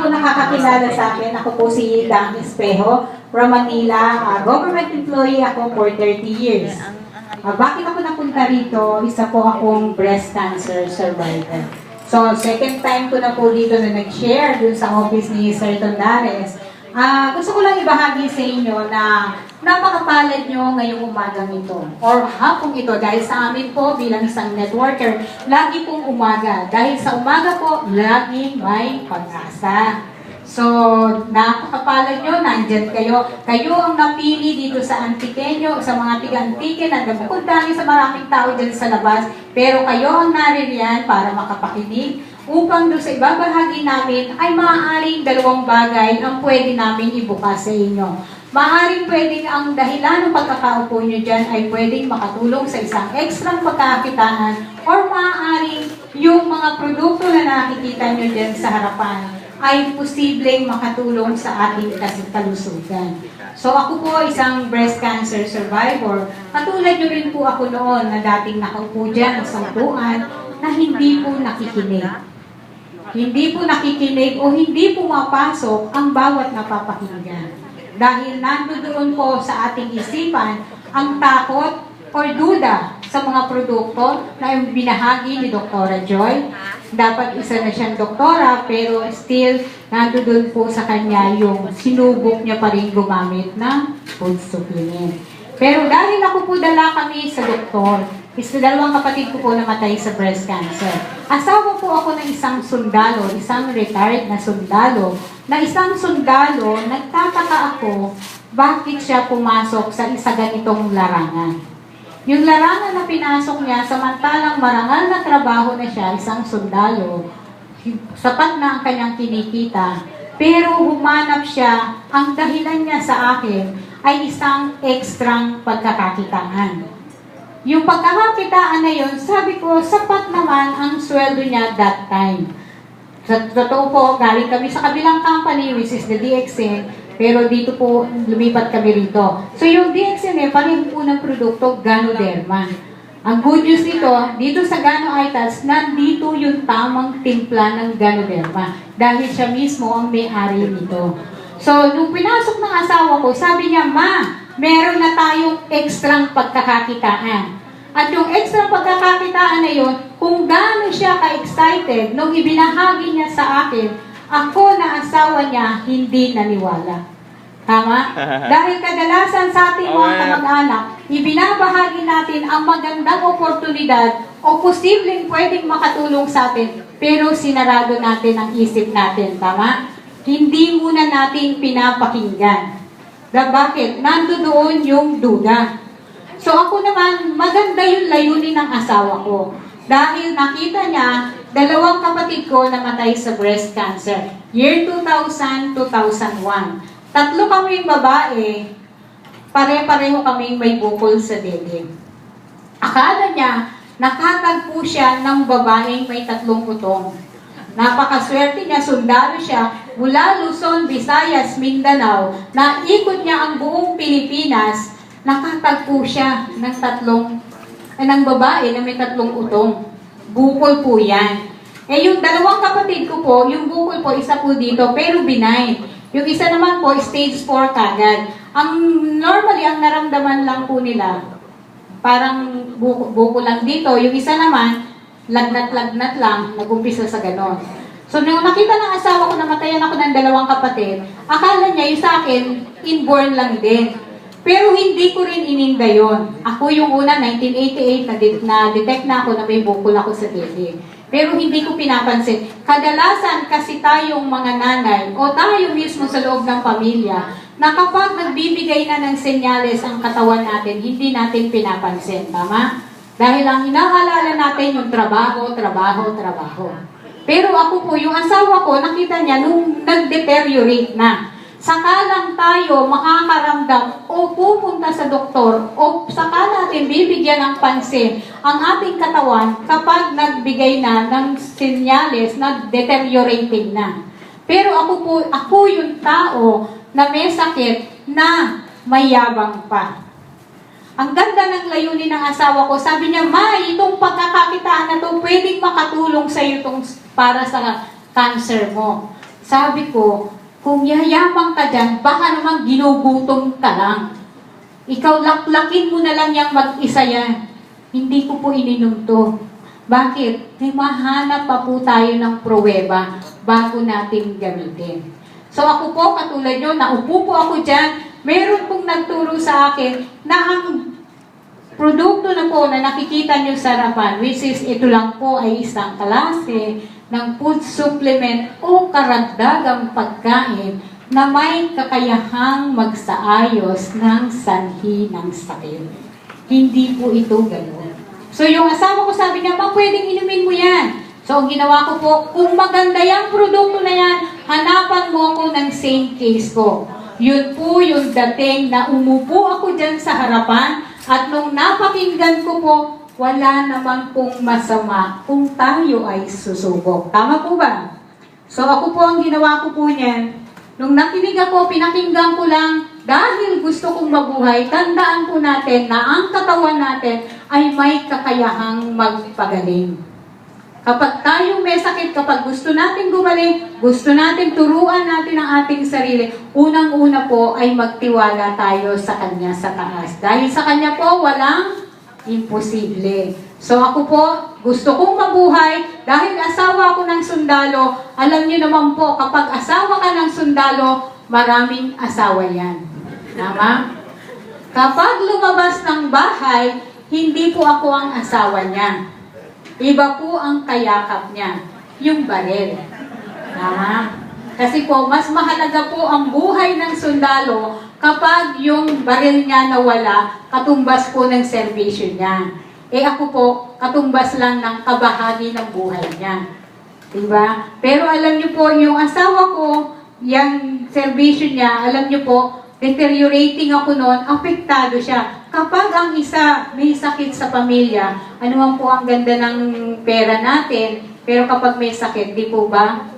po nakakakilala sa akin, ako po si Dang Espejo from Manila. Government employee ako for 30 years. Bakit ako napunta rito? Isa po akong breast cancer survivor. So, second time ko na po dito na nag-share dun sa office ni Sir Tondares. Gusto ko lang ibahagi sa inyo na napakapalad nyo ngayong umagang ito or hapong ito dahil sa amin po bilang isang networker, lagi pong umaga. Dahil sa umaga po, lagi may pag-asa. So, napakapalad nyo, nandyan kayo. Kayo ang napili dito sa Antiqueño, sa mga tiga-Antique na nagpupunta sa maraming tao dyan sa labas. Pero kayo ang naririyan para makapakinig upang doon sa ibabahagi namin ay maaaring dalawang bagay ang pwede namin ibukas sa inyo. Maaaring pwedeng ang dahilan ng pagkakaupo nyo dyan ay pwedeng makatulong sa isang ekstrang pagkakakitaan or maaaring yung mga produkto na nakikita nyo dyan sa harapan ay posibleng makatulong sa ating kalusugan. So ako po isang breast cancer survivor. Katulad nyo rin po ako noon na dating nakaupo dyan sa upuan na hindi po nakikinig. Hindi po nakikinig o hindi pumapasok ang bawat napapakinggan. Dahil nandoon po sa ating isipan ang takot o duda sa mga produkto na binahagi ni Dr. Joy. Dapat isa na siyang doktora pero still nandoon po sa kanya yung sinubok niya pa rin gumamit ng food supplement. Pero dahil ako po dala kami sa doktor, dalawang kapatid ko po namatay sa breast cancer. Asawa po ako ng isang sundalo, isang retired na sundalo, nagtataka ako bakit siya pumasok sa isa ganitong larangan. Yung larangan na pinasok niya, samantalang marangal na trabaho na siya, isang sundalo, sapat na ang kanyang kinikita, pero humanap siya, ang dahilan niya sa akin ay isang ekstrang pagkakakitaan. Yung pagkakakitaan na yun, sabi ko, sapat naman ang sweldo niya that time. Sa totoo po, galing kami sa kabilang company, which is the DXN, pero dito po, lumipat kami rito. So yung DXN, pareho po ng produkto, Ganoderma. Ang good news dito sa Gano Itals, nandito yung tamang timpla ng Ganoderma. Dahil siya mismo ang may-ari nito. So, nung pinasok ng asawa ko, sabi niya, Ma, meron na tayong ekstrang pagkakakitaan. At yung extra pagkakakitaan na yun, kung gaano siya ka-excited, nung ibinahagi niya sa akin, ako na asawa niya, hindi naniwala. Tama? Dahil kadalasan sa ating mga kamag-anak, ibinabahagi natin ang magandang oportunidad o posibleng pwedeng makatulong sa atin, pero sinarado natin ang isip natin. Tama? Hindi muna natin pinapakinggan. Bakit? Nandoon yung duda. So ako naman, maganda yung layunin ng asawa ko. Dahil nakita niya, dalawang kapatid ko namatay sa breast cancer. Year 2000, 2001. Tatlo kaming babae, pare-pareho kaming may bukol sa dibdib. Akala niya, nakatagpo siya ng babaeng may tatlong utong. Napakaswerte niya, sundalo siya, mula Luzon, Visayas, Mindanao, naikot niya ang buong Pilipinas, nakatagpo siya ng babae na may tatlong utong. Bukol po yan. Yung dalawang kapatid ko po, yung bukol po, isa po dito, pero benign. Yung isa naman po, stage 4 kagad. Normally, ang naramdaman lang po nila, parang bukol lang dito. Yung isa naman, lagnat-lagnat lang, nag-umpisa sa ganon. So, nung nakita ng asawa ko, namatayan ako ng dalawang kapatid, akala niya yung sa akin, inborn lang din. Pero hindi ko rin ininda yun. Ako yung una, 1988, na-detect na ako na may bukol ako sa dibdib. Pero hindi ko pinapansin. Kadalasan kasi tayong mga nanay o tayo mismo sa loob ng pamilya na kapag nagbibigay na ng senyales ang katawan natin, hindi natin pinapansin. Tama? Dahil ang inaalala natin yung trabaho. Pero ako po, yung asawa ko, nakita niya nung nag-deteriorate na. Saka lang tayo makakaramdam o pupunta sa doktor o saka natin bibigyan ng pansin ang ating katawan kapag nagbigay na ng senyales na deteriorating na. Pero ako yung tao na may sakit na mayabang pa. Ang ganda ng layunin ng asawa ko, sabi niya, Ma, itong pagkakakitaan na to, pwedeng makatulong sa iyo para sa cancer mo. Sabi ko, kung yayabang ka dyan, baka naman ginugutom ka lang. Ikaw, laklakin mo na lang yung mag-isa yan. Hindi ko po ininom to. Bakit? Mahanap pa po tayo ng pruweba bago natin gamitin. So ako po, katulad nyo, naupo po ako dyan, meron pong nagturo sa akin na ang produkto na po na nakikita nyo sa harapan, which is ito lang po ay isang klase ng food supplement o karagdagang pagkain na may kakayahang magsaayos ng sanhi ng sakit. Hindi po ito ganoon. So yung asawa ko sabi niya, "Ma, pwedeng inumin mo yan." So ang ginawa ko po, kung maganda yung produkto na yan, hanapan mo ako ng same case ko. Yun po yung dating na umupo ako dyan sa harapan at nung napakinggan ko po, wala naman pong masama kung tayo ay susubok. Tama po ba? So ako po ang ginawa ko po niyan. Nung nakinig ako, pinakinggan ko lang, dahil gusto kong mabuhay, tandaan po natin na ang katawan natin ay may kakayahang magpagaling. Kapag tayo may sakit, kapag gusto natin gumaling, gusto natin turuan natin ang ating sarili, unang-una po ay magtiwala tayo sa Kanya sa taas. Dahil sa Kanya po, walang imposible. So ako po, gusto kong mabuhay dahil asawa ako ng sundalo. Alam niyo naman po, kapag asawa ka ng sundalo, maraming asawa yan. Tama? Kapag lumabas ng bahay, hindi po ako ang asawa niya. Iba po ang kayakap niya, yung baril. Tama? Kasi po, mas mahalaga po ang buhay ng sundalo kapag yung baril niya nawala, katumbas po ng servisyo niya. Eh ako po, katumbas lang ng kabahagi ng buhay niya. Diba? Pero alam niyo po, yung asawa ko, yung servisyo niya, alam niyo po, deteriorating ako noon, apektado siya. Kapag ang isa may sakit sa pamilya, ano man po ang ganda ng pera natin, pero kapag may sakit, di po ba?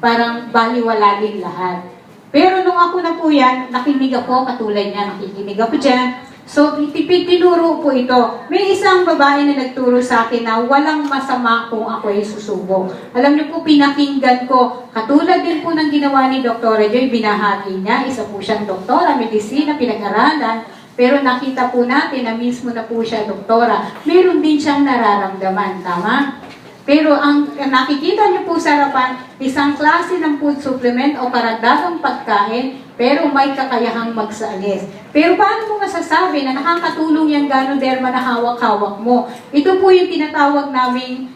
Parang baliwala din lahat. Pero nung ako na po yan, nakinig ako, katulad niya, nakikinig ako dyan. So, tinuro po ito. May isang babae na nagturo sa akin na walang masama kung ako ay susubok. Alam niyo po, pinakinggan ko. Katulad din po ng ginawa ni Dr. Joy, binahagi niya. Isa po siyang doktora, medisina, pinag-aralan. Pero nakita po natin na mismo na po siya doktora. Meron din siyang nararamdaman, tama? Pero ang nakikita niyo po sa harapan, isang klase ng food supplement o karagdagang pagkain, pero may kakayahang magsaalis. Pero paano mo masasabi na nakakatulong yung Ganoderma na hawak-hawak mo? Ito po yung tinatawag naming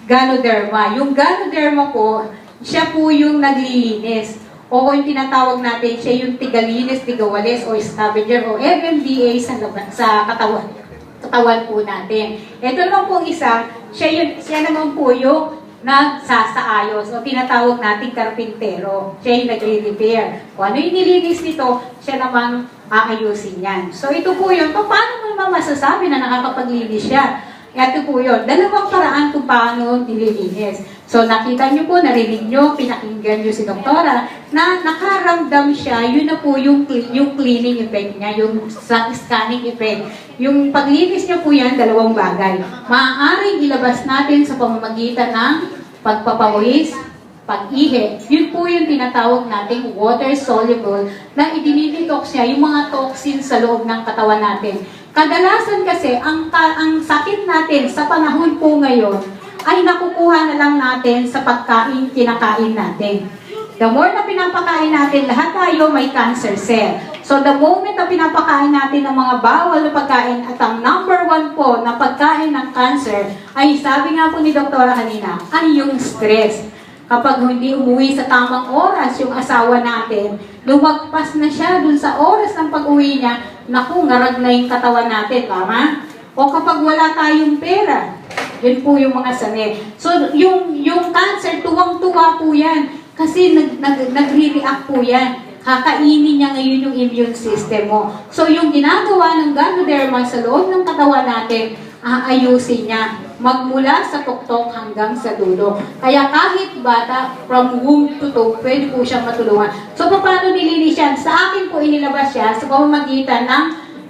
Ganoderma. Yung Ganoderma po, siya po yung naglilinis. O yung tinatawag natin, siya yung tigalinis, tigawalis, o scavenger, o MMDA sa katawan po natin. Ito naman po isa, siya naman po yung nagsasaayos o tinatawag nating karpintero. Siya yung nagre-repair. Kung ano yung nilinis nito, siya naman aayusin yan. So ito po yun. Paano mo naman masasabi na nakakapaglinis siya? Ito po yun. Dalawang paraan kung paano nililinis. So nakita nyo po, narinig nyo, pinakinggan nyo si doktora na nakaramdam siya, yun na po yung cleaning effect niya, yung scanning effect. Yung paglinis niya po yan, dalawang bagay. Maaaring ilabas natin sa pamamagitan ng pagpapawis, pag-ihi. Yun po yung tinatawag nating water-soluble na idinidetox niya yung mga toxins sa loob ng katawan natin. Kadalasan kasi, ang sakit natin sa panahon po ngayon ay nakukuha na lang natin sa pagkain, kinakain natin. The more na pinapakain natin, lahat tayo may cancer cell. So the moment na pinapakain natin ng mga bawal na pagkain at ang number 1 po na pagkain ng cancer ay sabi nga po ni Doktora kanina, ay yung stress. Kapag hindi umuwi sa tamang oras yung asawa natin, lumagpas na siya dun sa oras ng pag-uwi niya, naku, ngarag na yung katawan natin, tama? O kapag wala tayong pera, yun po yung mga sanay. So, yung cancer, tuwang-tuwa po yan. Kasi nagre-react po yan. Kakainin niya ngayon yung immune system mo. So, yung ginagawa ng Ganoderma sa loob ng katawan natin, aayusin niya. Magmula sa tuktok hanggang sa dulo. Kaya kahit bata, from womb to toe, pwede po siyang matulungan. So, paano nilinis yan? Sa akin po inilabas siya sa pamamagitan ng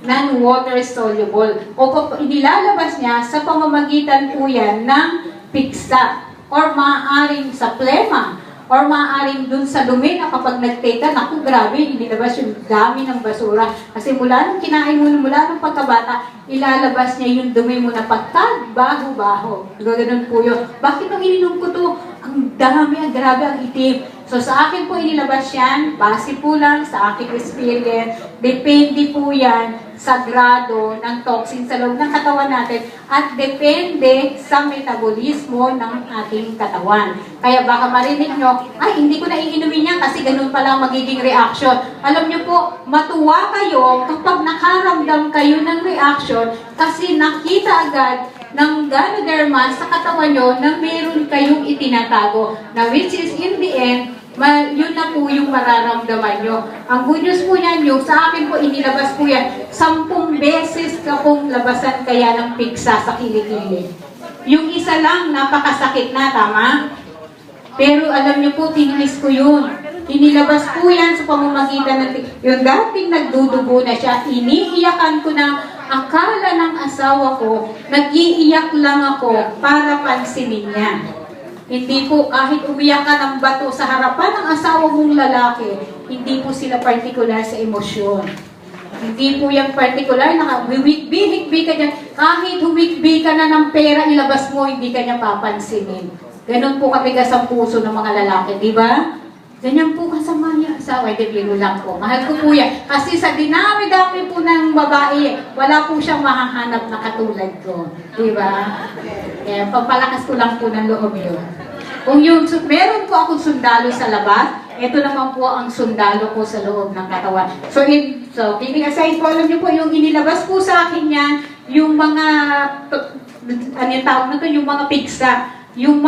non-water soluble. O inilalabas niya sa pamamagitan po yan ng piksa or maaaring sa plema Or maaaring dun sa dumi na kapag nag-take ka, naku, grabe, inilabas yung dami ng basura. Kasi mula nung kinain mo, mula nung pagkabata, ilalabas niya yung dumi mo na pagka-baho-baho. Ganun po yun. Bakit nung ininom ko to? Ang dami, ang grabe, ang itim. So sa akin po inilabas yan, base po lang sa aking experience, depende po yan sa grado ng toxin sa loob ng katawan natin at depende sa metabolismo ng ating katawan. Kaya baka marinig nyo, ay hindi ko na iinumin yan kasi ganun pala magiging reaction. Alam nyo po, matuwa kayo kapag nakaramdam kayo ng reaction kasi nakita agad ng ganoderma sa katawan nyo na meron kayong itinatago na which is in the end, yun na po yung mararamdaman nyo. Ang good news po yan, yung sa akin po, inilabas po yan, 10 beses ka pong labasan kaya ng piksa sa kilikili. Yung isa lang, napakasakit na, tama? Pero alam nyo po, tinis ko yun. Inilabas po yan sa pamamagitan ng yung dating nagdudugo na siya, iniiyakan ko na akala ng asawa ko, nag-iiyak lang ako para pansinin niya. Hindi po kahit umiyak ka ng bato sa harapan ng asawa mong lalaki, hindi po sila partikular sa emosyon. Hindi po yung partikular na humikbi ka dyan. Kahit humikbi ka na ng pera, ilabas mo, hindi ka niya papansinin. Ganun po katigas ang puso ng mga lalaki, di ba? Ganyan po kasama niya asawa, hindi biro lang po. Mahal ko po yan. Kasi sa dinami-dami po ng babae, wala po siyang mahahanap na katulad ko. Di ba? Kaya papalakas ko lang po ng loob yun. Kung yung meron po akong sundalo sa labas, ito naman po ang sundalo ko sa loob ng katawan. So kidding aside po, alam niyo po, yung inilabas po sa akin yan, yung mga, ano yung tawag na to, yung mga pigsa. Yung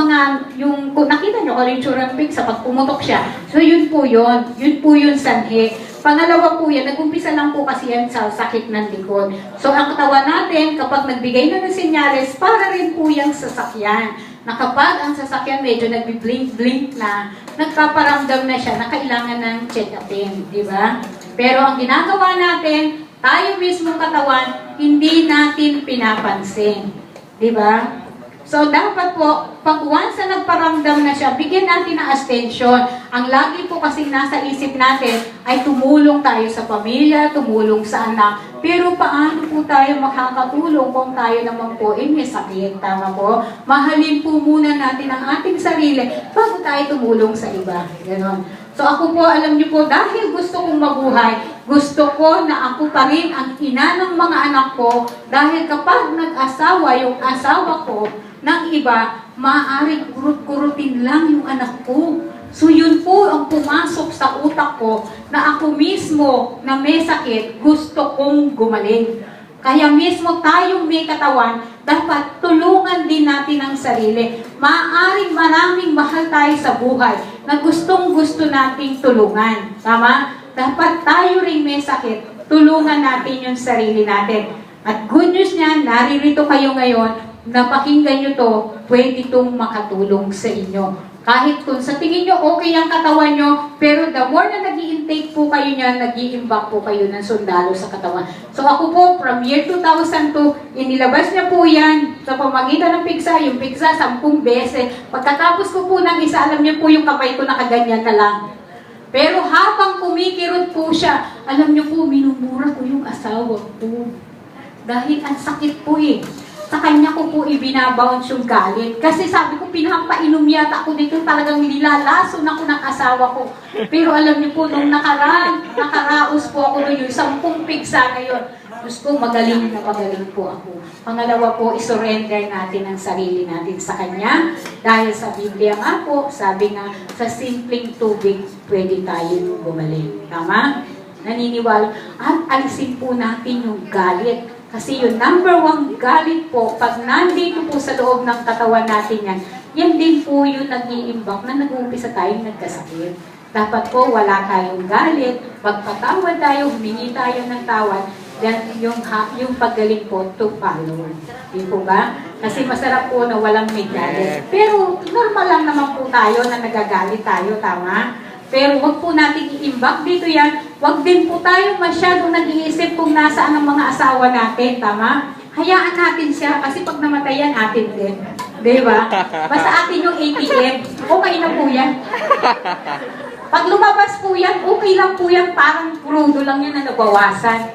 kung nakita nyo, kalinsurang pigsa, pag pumutok siya. So yun po yun sanhi. Pangalawa po yan, nag-umpisa lang po kasi yan sa sakit ng likod. So ang katawan natin, kapag nagbigay na ng senyales, para rin po yung sasakyan. Na kapag ang sasakyan medyo nagbi-blink-blink na, nagpaparamdam na siya na kailangan ng check-upin, di ba? Pero ang ginagawa natin, tayo mismo katawan, hindi natin pinapansin. Di ba? So, dapat po, pag once na nagparamdam na siya, bigyan natin ng attention. Ang lagi po kasi nasa isip natin ay tumulong tayo sa pamilya, tumulong sa anak. Pero paano po tayo makakatulong kung tayo naman po may sakit? Tama po? Mahalin po muna natin ang ating sarili bago tayo tumulong sa iba. Ganon. So ako po, alam niyo po, dahil gusto kong mabuhay, gusto ko na ako pa rin ang ina ng mga anak ko dahil kapag nag-asawa yung asawa ko, ng iba, maaaring kurut-kurutin lang yung anak ko. So yun po ang pumasok sa utak ko na ako mismo na may sakit, gusto kong gumaling. Kaya mismo tayong may katawan, dapat tulungan din natin ang sarili. Maaaring maraming mahal tayo sa buhay na gustong-gusto nating tulungan. Tama? Dapat tayo rin may sakit, tulungan natin yung sarili natin. At good news niyan, naririto kayo ngayon, napakinggan nyo to, pwede itong makatulong sa inyo. Kahit kung sa tingin nyo okay ang katawan nyo, pero the more na nag-i-intake po kayo niyan, nag-i-imbak po kayo ng sundalo sa katawan. So ako po, from year 2002, inilabas niya po yan sa pamagitan ng pigsa, yung pigsa 10 beses. Pagkatapos ko po ng isa, alam niyo po yung kamay ko nakaganyan na lang. Pero habang kumikirot po siya, alam niyo po, minumura ko yung asawa ko. Dahil ang sakit po eh. Sa kanya ko po ibinabounce yung galit. Kasi sabi ko, pinapainom yata ako dito, talagang nilalason ako ng asawa ko. Pero alam niyo po, nung nakaraos po ako doon, yung 10 pigsa na yun. Diyos ko, magaling na magaling po ako. Pangalawa po, isurrender natin ang sarili natin sa Kanya. Dahil sa Biblia nga po, sabi nga, sa simpleng tubig, pwede tayo gumaling. Tama? Naniniwala. At alisin po natin yung galit. Kasi yung number 1 galit po, pag nandito po sa loob ng katawan natin yan, yan din po yung nag-iimbak na nag-uumpisa tayong nagkasakit. Dapat po wala tayong galit, magpatawad tayo, humingi tayo ng tawad, then yung paggaling po to follow. Di po ba? Kasi masarap po na walang may galit. Pero normal lang naman po tayo na nagagalit tayo, tama? Pero wag po natin i-imbak dito yan. Wag din po tayo masyadong nag-iisip kung nasaan ang mga asawa natin, tama? Hayaan natin siya kasi pag namatayan atin din. Di ba? Basta atin yung ATM, okay na po yan. Pag lumabas po yan, okay lang po yan, parang crudo lang yan na nabawasan.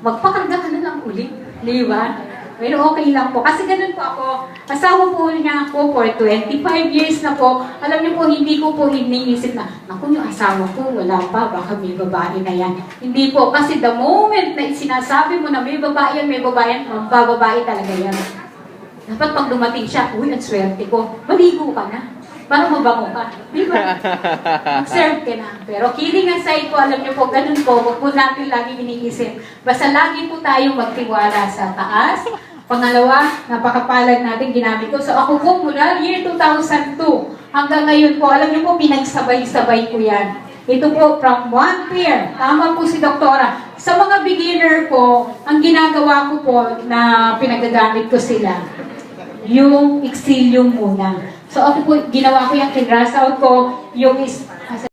Magpakarga ka na lang ulit, di ba? Pero okay lang po. Kasi ganun po ako, asawa po niya ako for 25 years na po. Alam niyo po, hindi ko po iniisip na, naku, yung asawa ko, wala pa, baka may babae na yan. Hindi po, kasi the moment na sinasabi mo na may babae yan, magbababae talaga yan. Dapat pag dumating siya, uy, ang swerte ko, maligo ka na. Para mabango ka. Di ba? Serve ka na. Pero kidding aside po, alam niyo po, ganun po, huwag po natin lagi iniisip. Basta lagi po tayong magtiwala sa taas. Pangalawa, napakapalad natin ginamit ko. So ako po mula year 2002 hanggang ngayon po, alam niyo po, pinagsabay-sabay ko yan. Ito po, from one pair. Tama po si Doktora. Sa mga beginner po, ang ginagawa ko po na pinagagamit ko sila, yung Exilium muna. So ako po, ginawa ko yung kinras out ko, yung